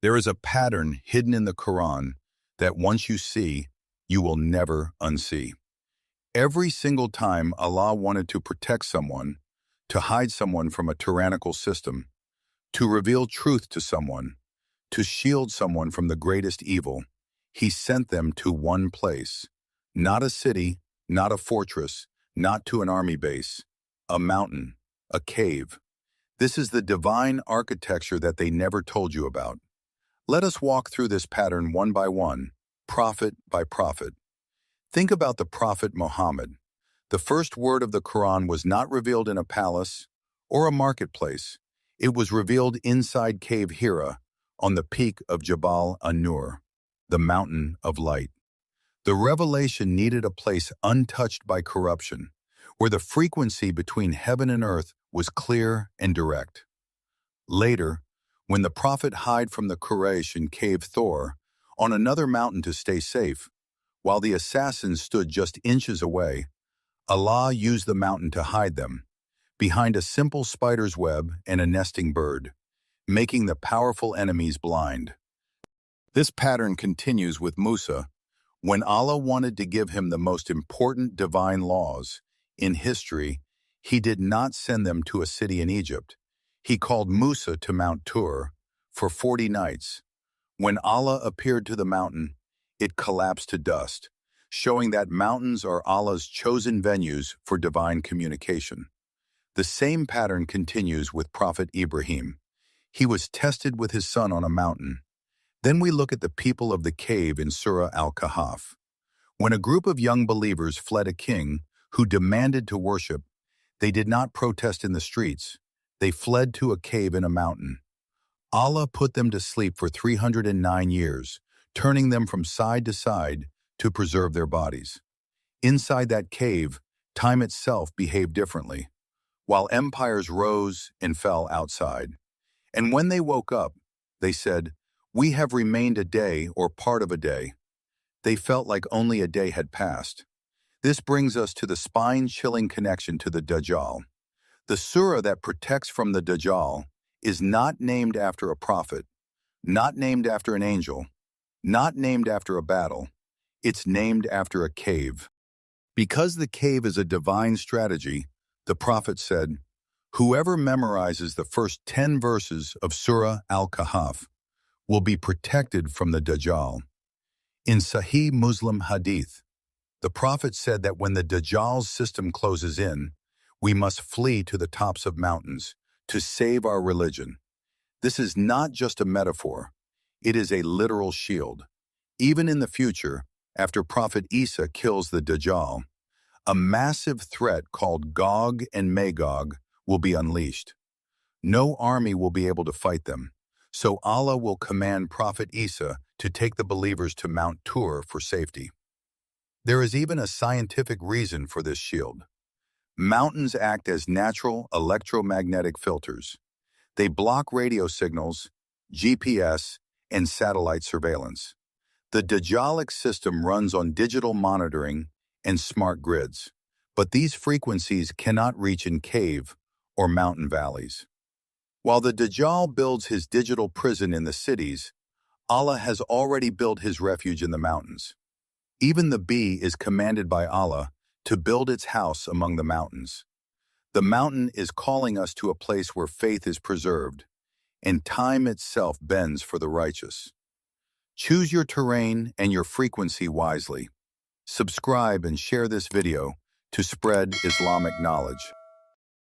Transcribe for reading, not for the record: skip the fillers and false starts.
There is a pattern hidden in the Quran that once you see, you will never unsee. Every single time Allah wanted to protect someone, to hide someone from a tyrannical system, to reveal truth to someone, to shield someone from the greatest evil, He sent them to one place. Not a city, not a fortress, not to an army base. A mountain, a cave. This is the divine architecture that they never told you about. Let us walk through this pattern one by one, prophet by prophet. Think about the Prophet Muhammad. The first word of the Quran was not revealed in a palace or a marketplace. It was revealed inside Cave Hira, on the peak of Jabal an-Nur, the mountain of light. The revelation needed a place untouched by corruption, where the frequency between heaven and earth was clear and direct. Later, when the prophet hid from the Quraysh in Cave Thor, on another mountain to stay safe, while the assassins stood just inches away, Allah used the mountain to hide them, behind a simple spider's web and a nesting bird, making the powerful enemies blind. This pattern continues with Musa. When Allah wanted to give him the most important divine laws in history, He did not send them to a city in Egypt. He called Musa to Mount Tur for 40 nights. When Allah appeared to the mountain, it collapsed to dust, showing that mountains are Allah's chosen venues for divine communication. The same pattern continues with Prophet Ibrahim. He was tested with his son on a mountain. Then we look at the people of the cave in Surah Al-Kahf. When a group of young believers fled a king who demanded to worship, they did not protest in the streets. They fled to a cave in a mountain. Allah put them to sleep for 309 years, turning them from side to side to preserve their bodies. Inside that cave, time itself behaved differently, while empires rose and fell outside. And when they woke up, they said, "We have remained a day or part of a day." They felt like only a day had passed. This brings us to the spine-chilling connection to the Dajjal. The surah that protects from the Dajjal is not named after a prophet, not named after an angel, not named after a battle. It's named after a cave. Because the cave is a divine strategy, the prophet said, "Whoever memorizes the first 10 verses of Surah Al-Kahf will be protected from the Dajjal." In Sahih Muslim Hadith, the prophet said that when the Dajjal's system closes in, we must flee to the tops of mountains to save our religion. This is not just a metaphor. It is a literal shield. Even in the future, after Prophet Isa kills the Dajjal, a massive threat called Gog and Magog will be unleashed. No army will be able to fight them, so Allah will command Prophet Isa to take the believers to Mount Tur for safety. There is even a scientific reason for this shield. Mountains act as natural electromagnetic filters. They block radio signals, GPS, and satellite surveillance. The Dajjalic system runs on digital monitoring and smart grids, but these frequencies cannot reach in cave or mountain valleys. While the Dajjal builds his digital prison in the cities, Allah has already built his refuge in the mountains. Even the bee is commanded by Allah to build its house among the mountains. The mountain is calling us to a place where faith is preserved, and time itself bends for the righteous. Choose your terrain and your frequency wisely. Subscribe and share this video to spread Islamic knowledge.